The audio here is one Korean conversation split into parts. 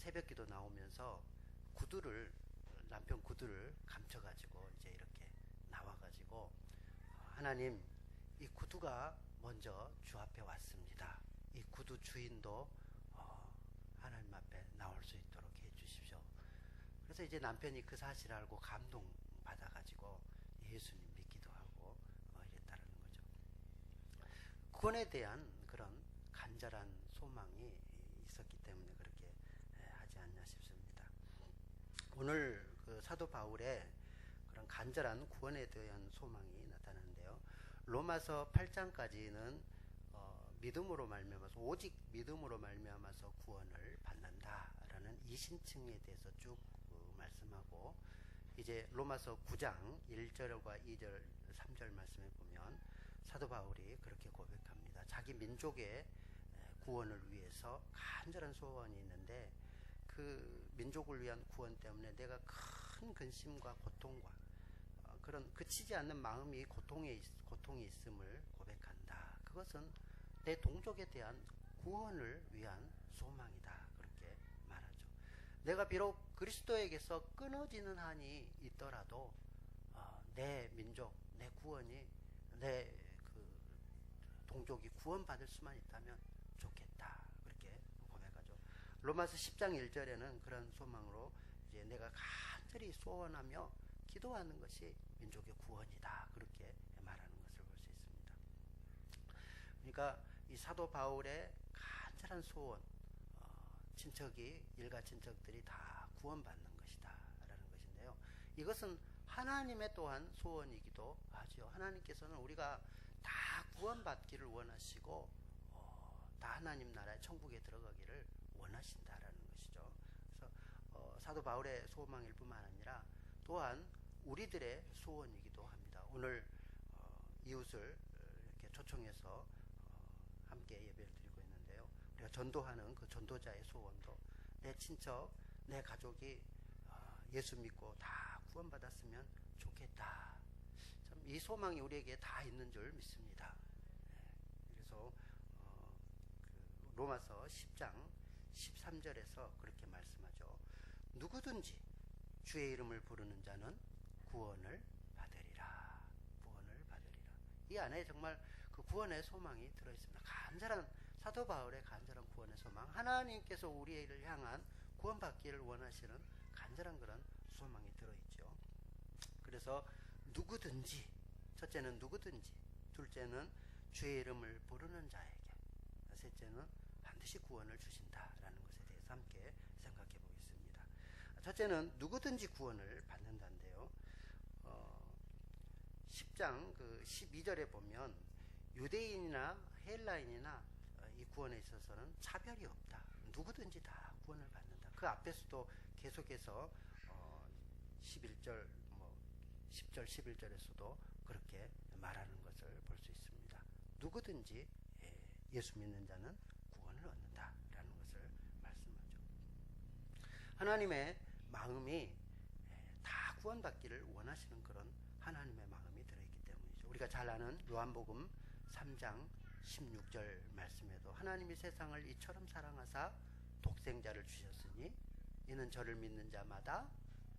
새벽기도 나오면서 구두를 남편 구두를 감춰가지고 이제 이렇게 나와가지고 하나님, 이 구두가 먼저 주 앞에 왔습니다. 이 구두 주인도 하나님 앞에 나올 수 있도록 해주십시오. 그래서 이제 남편이 그 사실을 알고 감동 받아가지고 예수님 믿기도 하고 이랬다는 거죠. 구원에 대한 그런 간절한 소망이 있었기 때문에 그렇게 하지 않나 싶습니다. 오늘 그 사도 바울의 그런 간절한 구원에 대한 소망이 나타나는데요. 로마서 8장까지는 믿음으로 말미암아서 오직 믿음으로 말미암아서 구원을 받는다라는 이신층에 대해서 쭉 말씀하고, 이제 로마서 9장 1절과 2절 3절 말씀에 보면 사도 바울이 그렇게 고백합니다. 자기 민족의 구원을 위해서 간절한 소원이 있는데 그 민족을 위한 구원 때문에 내가 큰 근심과 고통과 그런 그치지 않는 마음이 고통이 있음을 고백한다. 그것은 내 동족에 대한 구원을 위한 소망이다. 그렇게 말하죠. 내가 비록 그리스도에게서 끊어지는 한이 있더라도 내 민족, 내 구원이, 내 그 동족이 구원받을 수만 있다면 좋겠다. 그렇게 고백하죠. 로마서 10장 1절에는 그런 소망으로 이제 내가 간절히 소원하며 기도하는 것이 민족의 구원이다. 그렇게 말하는 것을 볼 수 있습니다. 그러니까 이 사도 바울의 간절한 소원, 친척이 일가 친척들이 다 구원받는 것이다 라는 것인데요. 이것은 하나님의 또한 소원이기도 하죠. 하나님께서는 우리가 다 구원받기를 원하시고 다 하나님 나라의 천국에 들어가기를 원하신다라는 것이죠. 그래서 사도 바울의 소망일 뿐만 아니라 또한 우리들의 소원이기도 합니다. 오늘 이웃을 이렇게 초청해서 함께 예배를 드리고 있는데요. 우리가 전도하는 그 전도자의 소원도 내 친척, 내 가족이 예수 믿고 다 구원받았으면 좋겠다. 참 이 소망이 우리에게 다 있는 줄 믿습니다. 그래서 로마서 10장 13절에서 그렇게 말씀하죠. 누구든지 주의 이름을 부르는 자는 구원을 받으리라. 구원을 받으리라. 이 안에 정말 그 구원의 소망이 들어있습니다. 간절한 사도 바울의 간절한 구원의 소망, 하나님께서 우리를 향한 구원받기를 원하시는 간절한 그런 소망이 들어있죠. 그래서 누구든지, 첫째는 누구든지, 둘째는 주의 이름을 부르는 자에게, 셋째는 반드시 구원을 주신다라는 것에 대해서 함께 생각해 보겠습니다. 첫째는 누구든지 구원을 받는다인데요. 10장 그 12절에 보면 유대인이나 헬라인이나 이 구원에 있어서는 차별이 없다. 누구든지 다 구원을 받는다. 그 앞에서도 계속해서 11절, 10절, 11절에서도 그렇게 말하는 것을 볼 수 있습니다. 누구든지 예수 믿는 자는 구원을 얻는다라는 것을 말씀하죠. 하나님의 마음이 다 구원받기를 원하시는 그런 하나님의 마음이 들어있기 때문이죠. 우리가 잘 아는 요한복음 3장 16절 말씀에도 하나님이 세상을 이처럼 사랑하사 독생자를 주셨으니 이는 저를 믿는 자마다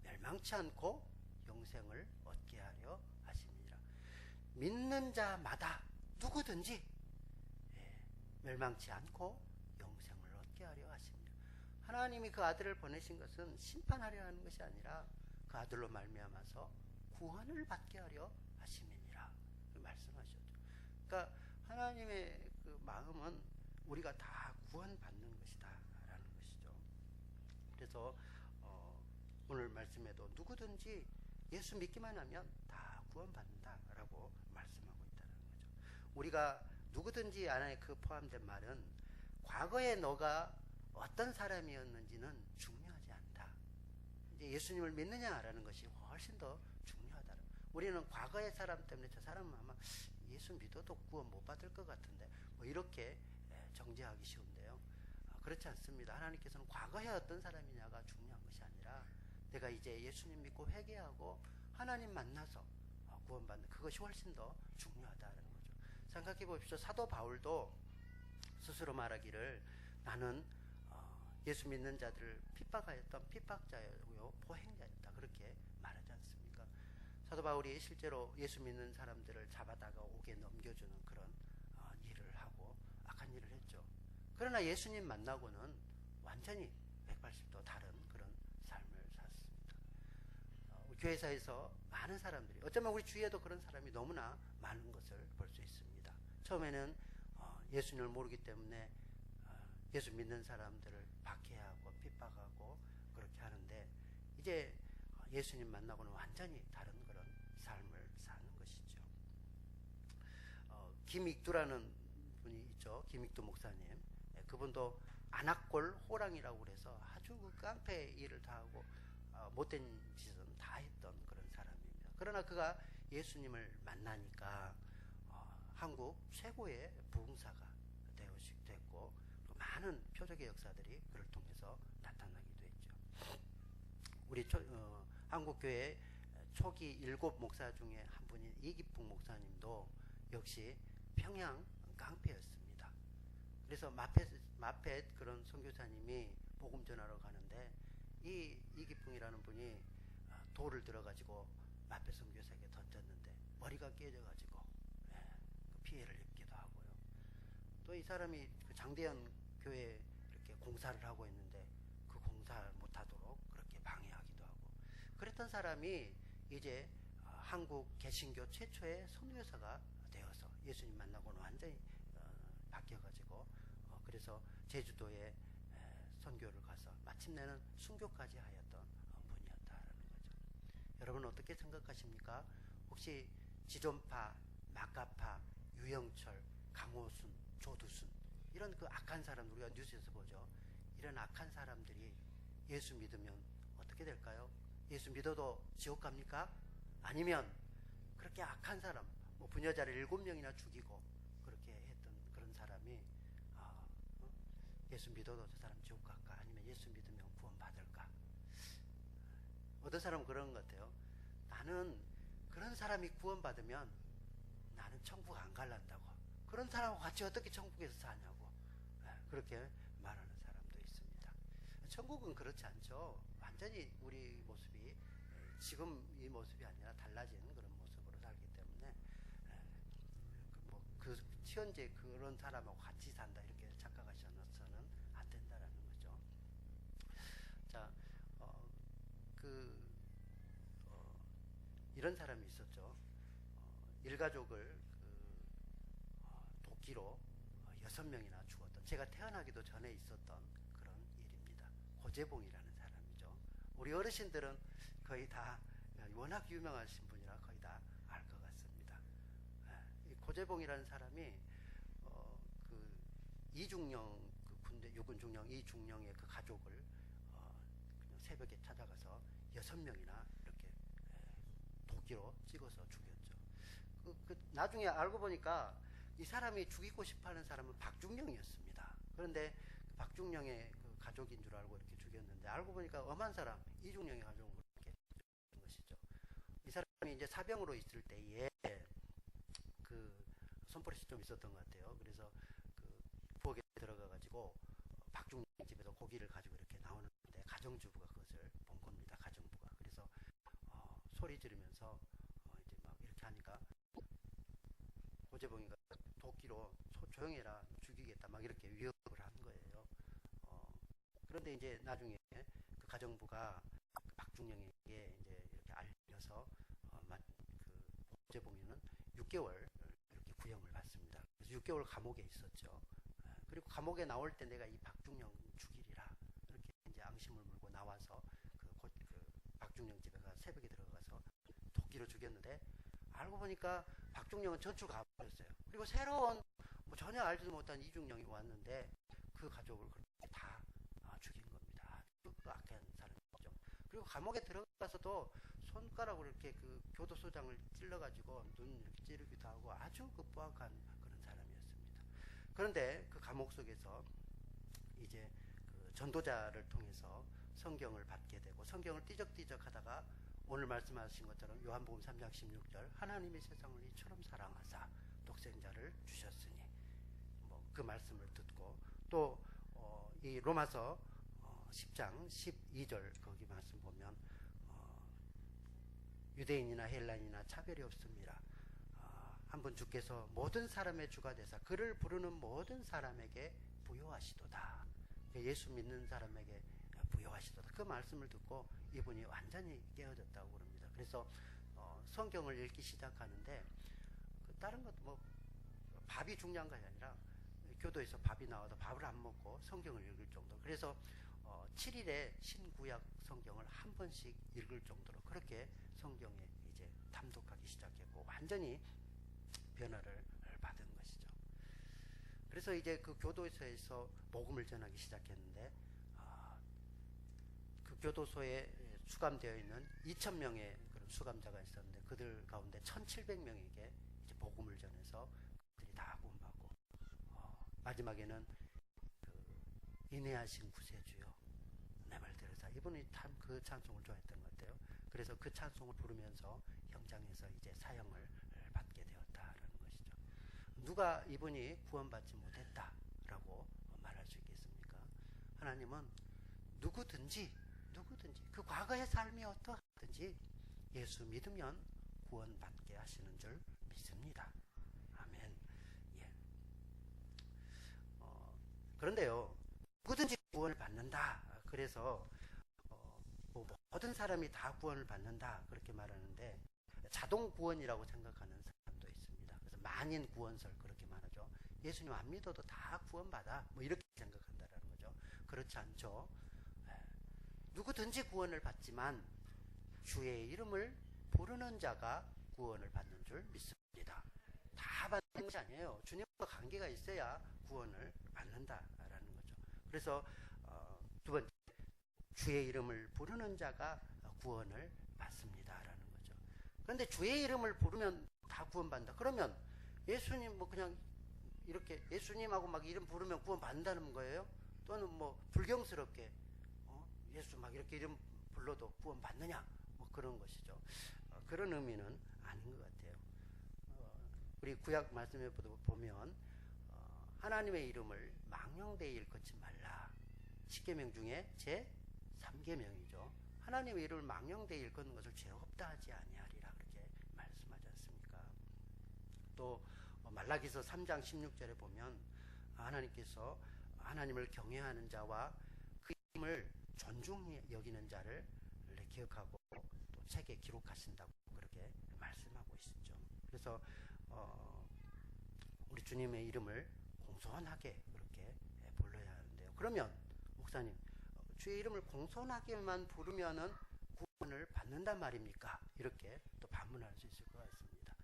멸망치 않고 영생을 얻게 하려 하심이라. 믿는 자마다 누구든지 멸망치 않고 영생을 얻게 하려 하십니다. 하나님이 그 아들을 보내신 것은 심판하려 하는 것이 아니라 그 아들로 말미암아서 구원을 받게 하려 하심이니라 말씀하셨죠. 그러니까 하나님의 그 마음은 우리가 다 구원받는 것이다 라는 것이죠. 그래서 오늘 말씀에도 누구든지 예수 믿기만 하면 다 구원받는다라고 말씀하고 있다는 거죠. 우리가 누구든지 안에 그 포함된 말은 과거에 너가 어떤 사람이었는지는 중요하지 않다. 이제 예수님을 믿느냐라는 것이 훨씬 더 중요하다. 우리는 과거의 사람 때문에 저 사람은 아마 예수 믿어도 구원 못 받을 것 같은데 이렇게 정죄하기 쉬운데요. 그렇지 않습니다. 하나님께서는 과거에 어떤 사람이냐가 중요한 것이 아니라 내가 이제 예수님 믿고 회개하고 하나님 만나서 구원받는 그것이 훨씬 더 중요하다는 거죠. 생각해 보십시오. 사도 바울도 스스로 말하기를 나는 예수 믿는 자들을 핍박하였던 핍박자요 포행자였다, 그렇게 말하지 않습니까? 사도 바울이 실제로 예수 믿는 사람들을 잡아다가 옥에 넘겨주는 그런 일을 하고 악한 일을 했죠. 그러나 예수님 만나고는 완전히 180도 다른 그런 삶을 살았습니다. 교회사에서 많은 사람들이, 어쩌면 우리 주위에도 그런 사람이 너무나 많은 것을 볼 수 있습니다. 처음에는 예수님을 모르기 때문에 예수 믿는 사람들을 박해하고 핍박하고 그렇게 하는데, 이제 예수님 만나고는 완전히 다른 그런 삶을 사는 것이죠. 김익두라는 분이 있죠. 김익두 목사님. 그분도 안악골 호랑이라고 그래서 아주 그 깡패 일을 다 하고 못된 짓은 다 했던 그런 사람입니다. 그러나 그가 예수님을 만나니까 한국 최고의 부흥사가 됐고, 많은 표적의 역사들이 그를 통해서 나타나기도 했죠. 우리 한국교회 초기 7 목사 중에 한 분인 이기풍 목사님도 역시 평양 깡패였습니다. 그래서 마펫 그런 선교사님이 복음 전하러 가는데 이 이기풍이라는 분이 돌을 들어가지고 마펫 선교사에게 던졌는데 머리가 깨져가지고 그 피해를 입기도 하고요. 또 이 사람이 그 장대현 교회 이렇게 공사를 하고 있는데 그 공사를 못하도록 그렇게 방해하기도 하고, 그랬던 사람이 이제 한국 개신교 최초의 선교사가 되어서 예수님 만나고는 완전히 바뀌어가지고 그래서 제주도에 선교를 가서 마침내는 순교까지 하였던 분이었다라는 거죠. 여러분 어떻게 생각하십니까? 혹시 지존파, 마카파, 유영철, 강호순, 조두순, 이런 그 악한 사람들, 우리가 뉴스에서 보죠. 이런 악한 사람들이 예수 믿으면 어떻게 될까요? 예수 믿어도 지옥 갑니까? 아니면 그렇게 악한 사람, 뭐 부녀자를 7명이나 죽이고 그렇게 했던 그런 사람이 예수 믿어도 저 사람 지옥 갈까? 아니면 예수 믿으면 구원 받을까? 어떤 사람은 그런 것 같아요. 나는 그런 사람이 구원 받으면 나는 천국 안 갈란다고. 그런 사람하고 같이 어떻게 천국에서 사냐고. 그렇게 말하는 사람도 있습니다. 천국은 그렇지 않죠. 완전히 우리 모습이 지금 이 모습이 아니라 달라진 그런 모습으로 살기 때문에 그 현재 그런 사람하고 같이 산다 이렇게 착각하셔서는 안 된다라는 거죠. 자, 이런 사람이 있었죠. 일가족을 도끼로 6명이나 죽었던, 제가 태어나기도 전에 있었던 그런 일입니다. 고재봉이라는 사람이죠. 우리 어르신들은 거의 다 워낙 유명하신 분이라 거의 다 알 것 같습니다. 이 고재봉이라는 사람이 그 이중령, 그 군대 육군 중령 이중령의 그 가족을 그냥 새벽에 찾아가서 6명이나 이렇게 도끼로 찍어서 죽였죠. 나중에 알고 보니까 이 사람이 죽이고 싶어하는 사람은 박중령이었습니다. 그런데 박중령의 그 가족인 줄 알고 이렇게 죽였는데 알고 보니까 엄한 사람 이중령의 가족을 이렇게 죽인 것이죠. 이 사람이 이제 사병으로 있을 때에 그 손버릇이 좀 있었던 것 같아요. 그래서 그 부엌에 들어가가지고 박중령 집에서 고기를 가지고 이렇게 나오는데 가정주부가 그것을 본 겁니다. 가정부가. 그래서 소리 지르면서 이제 막 이렇게 하니까 고재봉이가 도끼로 조용해라 죽이겠다 막 이렇게 위협을 한 거예요. 그런데 이제 나중에 그 가정부가 박중령에게 이제 이렇게 알려서 그 고재봉이는 6개월 이렇게 구형을 받습니다. 그래서 6개월 감옥에 있었죠. 그리고 감옥에 나올 때 내가 이 박중령 죽이리라 이렇게 이제 앙심을 물고 나와서 그 박중령 집에 가 새벽에 들어가서 도끼로 죽였는데 알고 보니까 박중령은 전출 가버렸어요. 그리고 새로운 뭐 전혀 알지도 못한 이중령이 왔는데 그 가족을 그렇게 다 죽인 겁니다. 아주 악한 사람이죠. 그리고 감옥에 들어가서도 손가락으로 이렇게 그 교도소장을 찔러가지고 눈 이렇게 찌르기도 하고 아주 그 포악한 그런 사람이었습니다. 그런데 그 감옥 속에서 이제 그 전도자를 통해서 성경을 받게 되고 성경을 띠적띠적 하다가 오늘 말씀하신 것처럼 요한복음 3장 16절 하나님이 세상을 이처럼 사랑하사 독생자를 주셨으니 뭐 그 말씀을 듣고 또 이 로마서 10장 12절 거기 말씀 보면 유대인이나 헬라인이나 차별이 없습니다. 한 분 주께서 모든 사람의 주가 되사 그를 부르는 모든 사람에게 부요하시도다. 예수 믿는 사람에게 부요하시도다. 그 말씀을 듣고 이분이 완전히 깨어졌다고 그럽니다. 그래서 성경을 읽기 시작하는데 다른 것도 뭐 밥이 중요한 것이 아니라 교도에서 밥이 나와도 밥을 안 먹고 성경을 읽을 정도. 그래서 7일에 신구약 성경을 한 번씩 읽을 정도로 그렇게 성경에 이제 탐독하기 시작했고 완전히 변화를 받은 것이죠. 그래서 이제 그 교도소에서 복음을 전하기 시작했는데 그 교도소에 수감되어 있는 2,000명의 그런 수감자가 있었는데 그들 가운데 1,700명에게 이제 복음을 전해서 그들이 다 구원받고 마지막에는 그 인내하신 구세주요 내 말 들으사 이분이 참 그 찬송을 좋아했던 것 같아요. 그래서 그 찬송을 부르면서 현장에서 이제 사형을 받게 되었다라는 것이죠. 누가 이분이 구원받지 못했다라고 말할 수 있겠습니까? 하나님은 누구든지 그 과거의 삶이 어떠하든지 예수 믿으면 구원받게 하시는 줄 믿습니다. 아멘. 예. 그런데요, 누구든지 구원을 받는다. 그래서 모든 사람이 다 구원을 받는다 그렇게 말하는데 자동 구원이라고 생각하는 사람도 있습니다. 그래서 만인 구원설 그렇게 말하죠. 예수님 안 믿어도 다 구원받아 뭐 이렇게 생각한다라는 거죠. 그렇지 않죠. 누구든지 구원을 받지만 주의 이름을 부르는 자가 구원을 받는 줄 믿습니다. 다 받는 것이 아니에요. 주님과 관계가 있어야 구원을 받는다라는 거죠. 그래서 두 번째, 주의 이름을 부르는 자가 구원을 받습니다라는 거죠. 그런데 주의 이름을 부르면 다 구원받는다. 그러면 예수님 뭐 그냥 이렇게 예수님하고 막 이름 부르면 구원받는다는 거예요? 또는 뭐 불경스럽게 예수 막 이렇게 이름 불러도 구원받느냐? 뭐 그런 것이죠. 그런 의미는 아닌 것 같아요. 우리 구약 말씀에 보면 하나님의 이름을 망령되이 일컫지 말라. 10계명 중에 제 3계명이죠. 하나님의 이름을 망령되이 일컫는 것을 죄 없다 하지 아니하리라 그렇게 말씀하지 않습니까? 또 말라기서 3장 16절에 보면 하나님께서 하나님을 경외하는 자와 그 이름을 존중히 여기는 자를 기억하고 또 책에 기록하신다고 그렇게 말씀하고 있죠. 그래서 우리 주님의 이름을 공손하게 그렇게 불러야 하는데요. 그러면 목사님, 주의 이름을 공손하게만 부르면은 구원을 받는단 말입니까? 이렇게 또 반문할 수 있을 것 같습니다.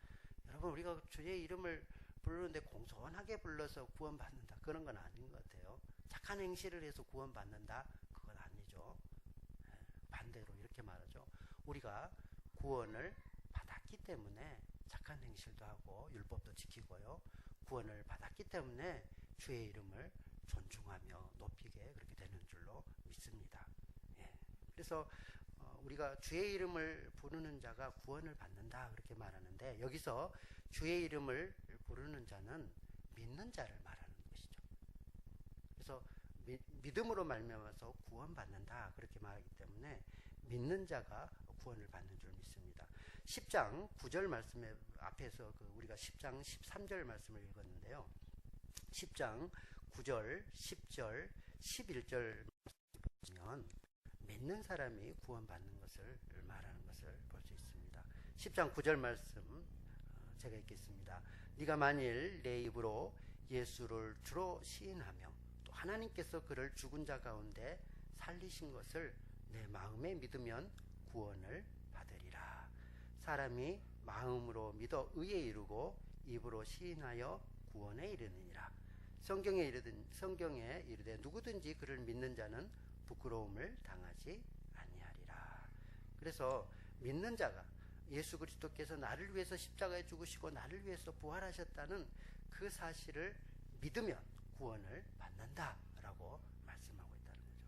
여러분, 우리가 주의 이름을 부르는데 공손하게 불러서 구원받는다 그런 건 아닌 것 같아요. 착한 행실을 해서 구원받는다 그건 아니죠. 반대로 이렇게 말하죠. 우리가 구원을 받았기 때문에 착한 행실도 하고 율법도 지키고요. 구원을 받았기 때문에 주의 이름을 존중하며 높이게 그렇게 되는 줄로 믿습니다. 예. 그래서 우리가 주의 이름을 부르는 자가 구원을 받는다 그렇게 말하는데 여기서 주의 이름을 부르는 자는 믿는 자를 말하는 것이죠. 그래서 믿음으로 말미암아서 구원받는다 그렇게 말하기 때문에 믿는 자가 구원을 받는 줄 믿습니다. 10장 9절 말씀에 앞에서 우리가 10장 13절 말씀을 읽었는데요. 10장 9절, 10절, 11절 보면 믿는 사람이 구원받는 것을 말하는 것을 볼 수 있습니다. 10장 9절 말씀 제가 읽겠습니다. 네가 만일 내 입으로 예수를 주로 시인하며 또 하나님께서 그를 죽은 자 가운데 살리신 것을 내 마음에 믿으면 구원을 받으리라. 사람이 마음으로 믿어 의에 이르고 입으로 시인하여 구원에 이르느니라. 성경에 이르되 누구든지 그를 믿는 자는 부끄러움을 당하지 아니하리라. 그래서 믿는 자가 예수 그리스도께서 나를 위해서 십자가에 죽으시고 나를 위해서 부활하셨다는 그 사실을 믿으면 구원을 받는다라고 말씀하고 있다는 거죠.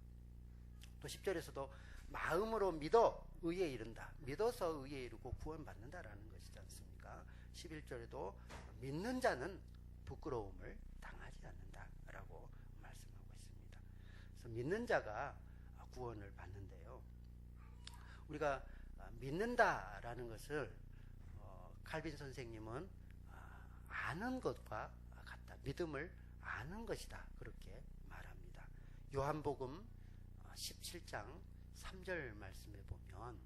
또 10절에서도 마음으로 믿어 의에 이른다. 믿어서 의에 이르고 구원받는다라는 것이지 않습니까? 11절에도 믿는 자는 부끄러움을 당하지 않는다라고 말씀하고 있습니다. 그래서 믿는 자가 구원을 받는데요. 우리가 믿는다라는 것을 칼빈 선생님은 아는 것과 같다. 믿음을 아는 것이다. 그렇게 말합니다. 요한복음 17장 3절 말씀에 보면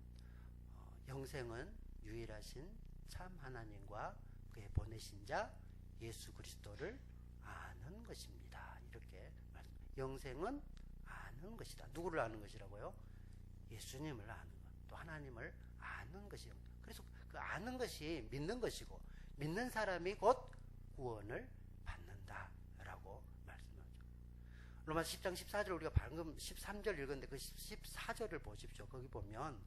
영생은 유일하신 참 하나님과 그의 보내신 자 예수 그리스도를 아는 것입니다. 이렇게 영생은 아는 것이다. 누구를 아는 것이라고요? 예수님을 아는 것, 또 하나님을 아는 것이요. 그래서 그 아는 것이 믿는 것이고 믿는 사람이 곧 구원을 받는다라고 말씀하죠. 로마서 10장 14절 우리가 방금 13절 읽었는데 그 14절을 보십시오. 거기 보면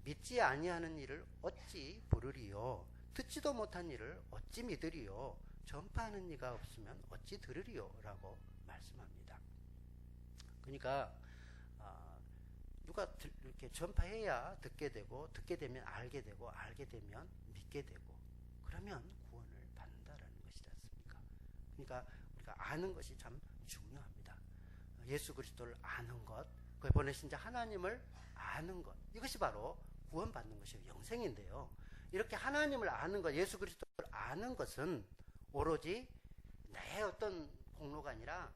믿지 아니하는 일을 어찌 부르리요? 듣지도 못한 일을 어찌 믿으리요? 전파하는 이가 없으면 어찌 들으리요? 라고 말씀합니다. 그러니까 누가 이렇게 전파해야 듣게 되고 듣게 되면 알게 되고 알게 되면 믿게 되고 그러면 구원을 받는다라는 것이지 않습니까? 그러니까 우리가 아는 것이 참 중요합니다. 예수 그리스도를 아는 것, 그의 보내신 자 하나님을 아는 것, 이것이 바로 구원받는 것이 영생인데요. 이렇게 하나님을 아는 것, 예수 그리스도를 아는 것은 오로지 내 어떤 공로가 아니라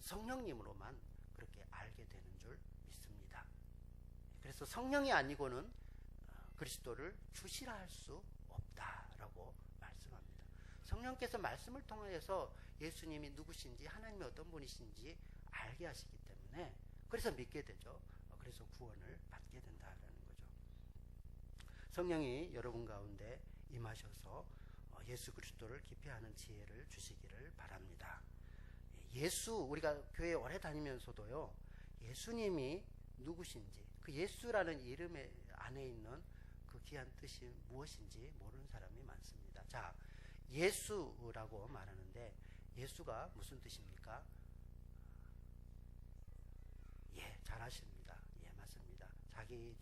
성령님으로만 그렇게 알게 되는 줄 믿습니다. 그래서 성령이 아니고는 그리스도를 주시라 할 수 없다라고 말씀합니다. 성령께서 말씀을 통하여서 예수님이 누구신지 하나님이 어떤 분이신지 알게 하시기 때문에 그래서 믿게 되죠. 그래서 구원을 받게 된다라는 거죠. 성령이 여러분 가운데 임하셔서 예수 그리스도를 깊이 아는 지혜를 주시기를 바랍니다. 우리가 교회 오래 다니면서도요, 예수님이 누구신지, 그 예수라는 이름 안에 있는 그 귀한 뜻이 무엇인지 모르는 사람이 많습니다. 자, 예수라고 말하는데, 예수가 무슨 뜻입니까? 예, 잘 아십니다. 예, 맞습니다. 백성의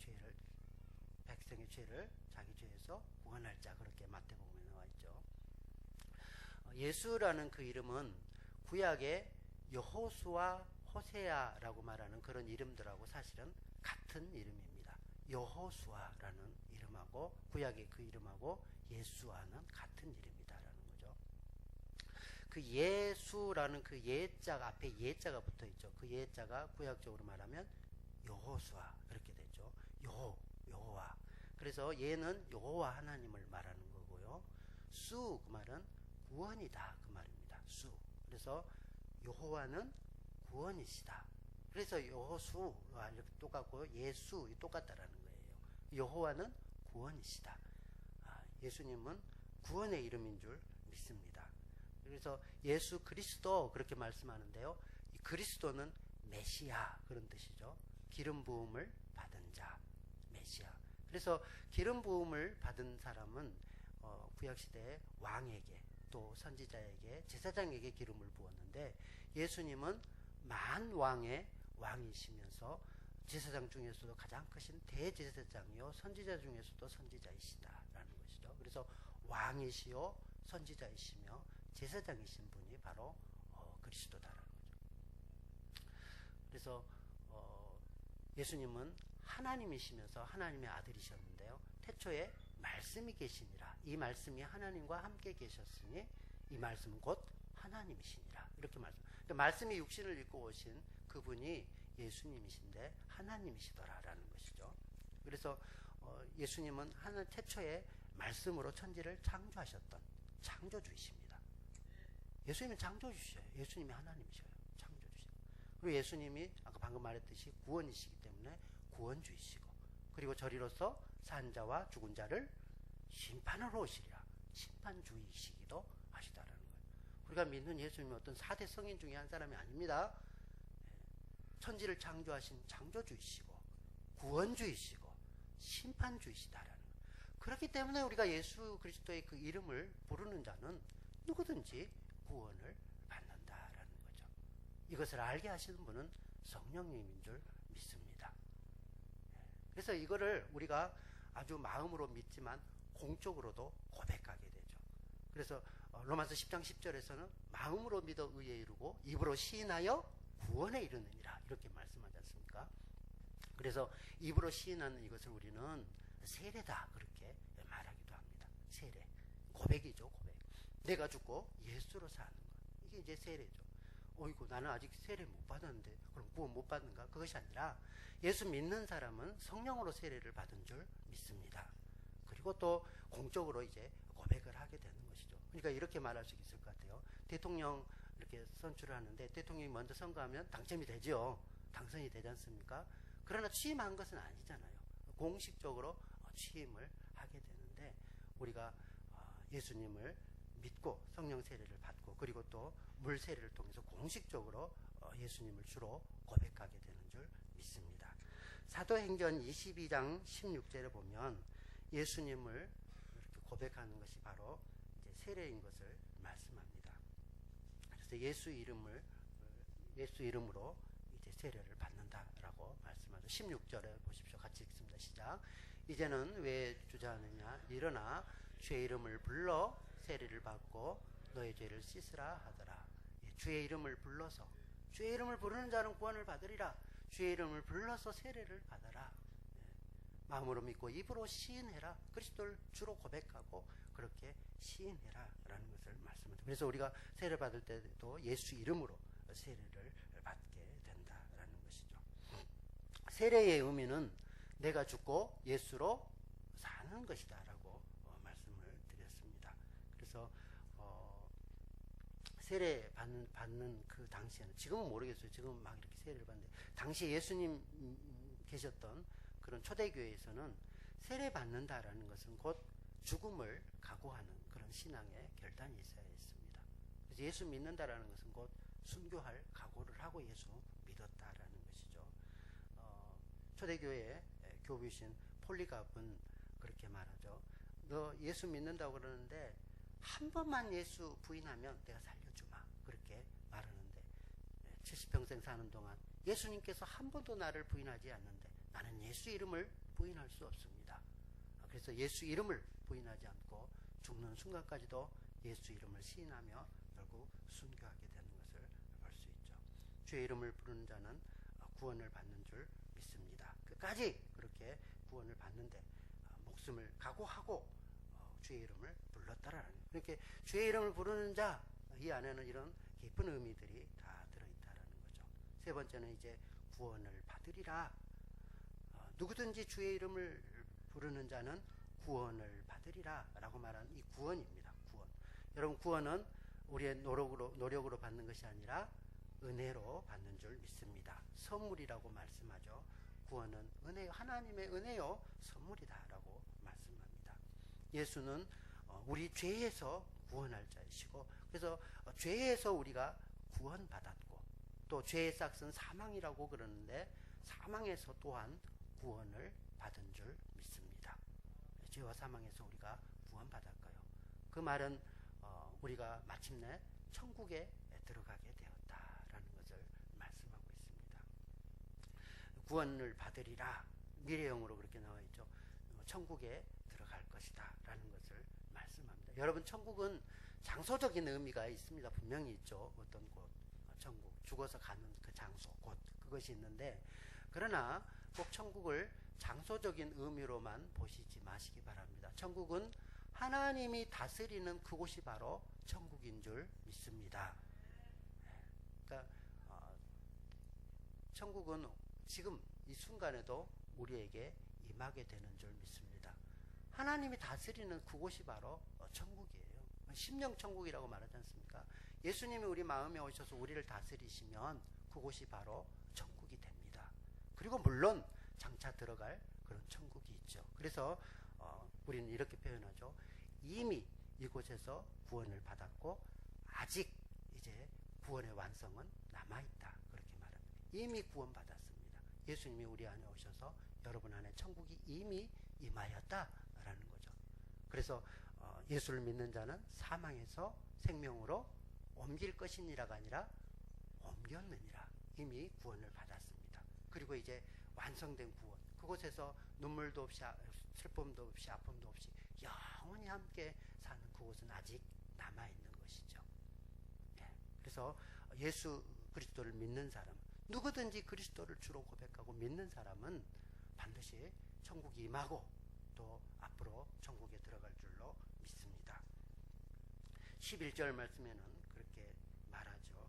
죄를 자기 죄에서 구원할 자, 그렇게 마태복음에 나와 있죠. 예수라는 그 이름은 구약의 여호수아, 호세아라고 말하는 그런 이름들하고 사실은 같은 이름입니다. 여호수아라는 이름하고 구약의 그 이름하고 예수와는 같은 이름이다라는 거죠. 그 예수라는 그 예자가 앞에 예자가 붙어 있죠. 그 예자가 구약적으로 말하면 여호수아 그렇게 되죠. 여호와. 그래서 예는 여호와 하나님을 말하는 거고요. 수 그 말은 구원이다 그 말입니다. 수. 그래서 여호와는 구원이시다. 그래서 여호수와 이렇게 똑같고 예수 똑같다라는 거예요. 여호와는 구원이시다. 예수님은 구원의 이름인 줄 믿습니다. 그래서 예수 그리스도 그렇게 말씀하는데요. 이 그리스도는 메시아 그런 뜻이죠. 기름 부음을 받은 자, 메시아. 그래서 기름 부음을 받은 사람은 구약시대의 왕에게 또 선지자에게 제사장에게 기름을 부었는데 예수님은 만왕의 왕이시면서 제사장 중에서도 가장 크신 대제사장이요 선지자 중에서도 선지자이시다라는 것이죠. 그래서 왕이시요 선지자이시며 제사장이신 분이 바로 그리스도다라는 거죠. 그래서 예수님은 하나님이시면서 하나님의 아들이셨는데요. 태초에 말씀이 계시니라. 이 말씀이 하나님과 함께 계셨으니 이 말씀은 곧 하나님이시니라. 이렇게 말씀이 육신을 입고 오신 그분이 예수님이신데 하나님이시더라라는 것이죠. 그래서 예수님은 태초에 말씀으로 천지를 창조하셨던 창조주이십니다. 예수님은 창조주셔요. 예수님이 하나님이셔요. 창조주셔요. 그리고 예수님이 아까 방금 말했듯이 구원이시기 때문에 구원주이시고 그리고 저리로서 산 자와 죽은 자를 심판하러 오시리라. 심판주이시기도 하시다라는 거예요. 우리가 믿는 예수님은 어떤 4대 성인 중에 한 사람이 아닙니다. 천지를 창조하신 창조주이시고 구원주이시고 심판주이시다라는 거예요. 그렇기 때문에 우리가 예수 그리스도의 그 이름을 부르는 자는 누구든지 구원을 받는다라는 거죠. 이것을 알게 하시는 분은 성령님인 줄 믿습니다. 그래서 이거를 우리가 아주 마음으로 믿지만 공적으로도 고백하게 되죠. 그래서 로마서 10장 10절에서는 마음으로 믿어 의에 이르고 입으로 시인하여 구원에 이르느니라 이렇게 말씀하지 않습니까? 그래서 입으로 시인하는 이것을 우리는 세례다 그렇게 말하기도 합니다. 세례, 고백이죠. 고백. 내가 죽고 예수로 사는 것, 이게 이제 세례죠. 어이구, 나는 아직 세례 못 받았는데 그럼 구원 못 받는가? 그것이 아니라 예수 믿는 사람은 성령으로 세례를 받은 줄 믿습니다. 그리고 또 공적으로 이제 고백을 하게 되는 것이죠. 그러니까 이렇게 말할 수 있을 것 같아요. 대통령 이렇게 선출을 하는데 대통령이 먼저 선거하면 당첨이 되죠. 당선이 되지 않습니까? 그러나 취임한 것은 아니잖아요. 공식적으로 취임을 하게 되는데 우리가 예수님을 믿고 성령 세례를 받고 그리고 또 물 세례를 통해서 공식적으로 예수님을 주로 고백하게 되는 줄 믿습니다. 사도행전 22장 16절에 보면 예수님을 이렇게 고백하는 것이 바로 이제 세례인 것을 말씀합니다. 그래서 예수 이름으로 이제 세례를 받는다라고 말씀하죠. 16절에 보십시오. 같이 읽습니다. 시작. 이제는 왜 주저하느냐? 일어나 주의 이름을 불러 세례를 받고 너의 죄를 씻으라 하더라. 주의 이름을 불러서, 주의 이름을 부르는 자는 구원을 받으리라. 주의 이름을 불러서 세례를 받아라. 마음으로 믿고 입으로 시인해라. 그리스도를 주로 고백하고 그렇게 시인해라 라는 것을 말씀합니다. 그래서 우리가 세례 받을 때도 예수 이름으로 세례를 받게 된다라는 것이죠. 세례의 의미는 내가 죽고 예수로 사는 것이다 라고 말씀을 드렸습니다. 그래서 세례 받는 그 당시에는, 지금은 모르겠어요. 지금은 막 이렇게 세례를 받는데 당시에 예수님 계셨던 그런 초대교회에서는 세례 받는다라는 것은 곧 죽음을 각오하는 그런 신앙의 결단이 있어야 했습니다. 그래서 예수 믿는다라는 것은 곧 순교할 각오를 하고 예수 믿었다라는 것이죠. 초대교회 교부이신 폴리갑은 그렇게 말하죠. 너 예수 믿는다고 그러는데 한 번만 예수 부인하면 내가 살려주마. 그렇게 말하는데 70평생 사는 동안 예수님께서 한 번도 나를 부인하지 않는데 나는 예수 이름을 부인할 수 없습니다. 그래서 예수 이름을 부인하지 않고 죽는 순간까지도 예수 이름을 시인하며 결국 순교하게 되는 것을 볼 수 있죠. 주의 이름을 부르는 자는 구원을 받는 줄 믿습니다. 끝까지 그렇게 구원을 받는데 목숨을 각오하고 주의 이름을 불렀다라는, 이렇게 주의 이름을 부르는 자, 이 안에는 이런 깊은 의미들이 다 들어있다라는 거죠. 세 번째는 이제 구원을 받으리라. 누구든지 주의 이름을 부르는 자는 구원을 받으리라 라고 말하는 이 구원입니다. 구원. 여러분, 구원은 우리의 노력으로 받는 것이 아니라 은혜로 받는 줄 믿습니다. 선물이라고 말씀하죠. 구원은 은혜요, 하나님의 은혜요, 선물이다 라고 말씀합니다. 예수는 우리 죄에서 구원할 자이시고, 그래서 죄에서 우리가 구원받았고, 또 죄의 싹은 사망이라고 그러는데 사망에서 또한 구원을 받은 줄 믿습니다. 죄와 사망에서 우리가 구원받았고요. 그 말은 우리가 마침내 천국에 들어가게 되었다라는 것을 말씀하고 있습니다. 구원을 받으리라, 미래형으로 그렇게 나와 있죠. 천국에 들어갈 것이다 라는 것을 말씀합니다. 여러분, 천국은 장소적인 의미가 있습니다. 분명히 있죠. 어떤 곳, 천국, 죽어서 가는 그 장소, 곳, 그것이 있는데, 그러나 꼭 천국을 장소적인 의미로만 보시지 마시기 바랍니다. 천국은 하나님이 다스리는 그곳이 바로 천국인 줄 믿습니다. 그러니까 천국은 지금 이 순간에도 우리에게 임하게 되는 줄 믿습니다. 하나님이 다스리는 그곳이 바로 천국이에요. 심령 천국이라고 말하지 않습니까? 예수님이 우리 마음에 오셔서 우리를 다스리시면 그곳이 바로 천국이 됩니다. 그리고 물론 장차 들어갈 그런 천국이 있죠. 그래서 우리는 이렇게 표현하죠. 이미 이곳에서 구원을 받았고 아직 이제 구원의 완성은 남아있다, 그렇게 말합니다. 이미 구원받았습니다. 예수님이 우리 안에 오셔서 여러분 안에 천국이 이미 임하였다라는 거죠. 그래서 예수를 믿는 자는 사망에서 생명으로 옮길 것이니라가 아니라 옮겼느니라. 이미 구원을 받았습니다. 그리고 이제 완성된 구원, 그곳에서 눈물도 없이, 슬픔도 없이, 아픔도 없이 영원히 함께 사는 그곳은 아직 남아있는 것이죠. 그래서 예수, 그리스도를 믿는 사람, 누구든지 그리스도를 주로 고백하고 믿는 사람은 반드시 천국이 임하고 또 앞으로 천국에 들어갈 줄로 믿습니다. 11절 말씀에는 그렇게 말하죠.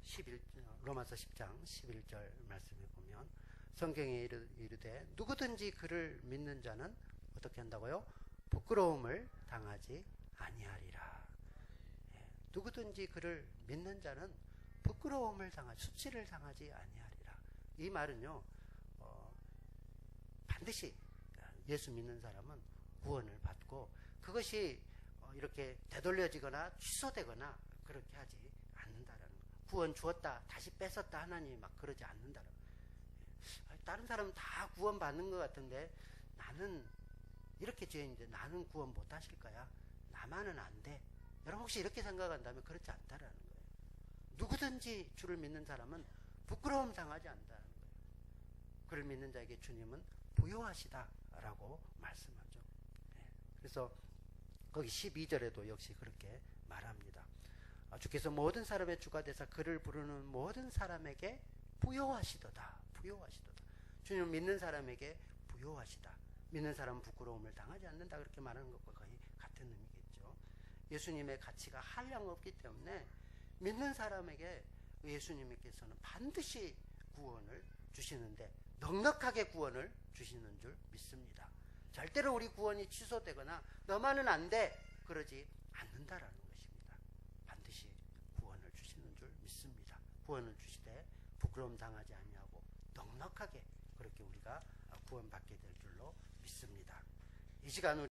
11, 로마서 10장 11절 말씀에 보면 성경에 이르되 누구든지 그를 믿는 자는 어떻게 한다고요? 부끄러움을 당하지 아니하리라. 누구든지 그를 믿는 자는 부끄러움을 수치를 당하지 아니하리라. 이 말은요, 반드시 예수 믿는 사람은 구원을 받고 그것이 이렇게 되돌려지거나 취소되거나 그렇게 하지 않는다라는 거. 구원 주었다 다시 뺏었다 하나님이 막 그러지 않는다라는 거. 다른 사람은 다 구원 받는 것 같은데 나는 이렇게 죄인인데 나는 구원 못 하실 거야. 나만은 안 돼. 여러분 혹시 이렇게 생각한다면 그렇지 않다라는 거예요. 누구든지 주를 믿는 사람은 부끄러움 당하지 않는다는 거예요. 그를 믿는 자에게 주님은 부요하시다라고 말씀하죠. 그래서 거기 12절에도 역시 그렇게 말합니다. 주께서 모든 사람의 주가 되사 그를 부르는 모든 사람에게 부요하시도다. 부요하시도다. 주님 믿는 사람에게 부요하시다. 믿는 사람은 부끄러움을 당하지 않는다. 그렇게 말하는 것과 거의 같은 의미겠죠. 예수님의 가치가 한량없기 때문에 믿는 사람에게 예수님께서는 반드시 구원을 주시는데 넉넉하게 구원을 주시는 줄 믿습니다. 절대로 우리 구원이 취소되거나 너만은 안 돼 그러지 않는다라는 것입니다. 반드시 구원을 주시는 줄 믿습니다. 구원을 주시되 부끄러움 당하지 아니하고 넉넉하게 그렇게 우리가 구원받게 될 줄로 믿습니다. 이 시간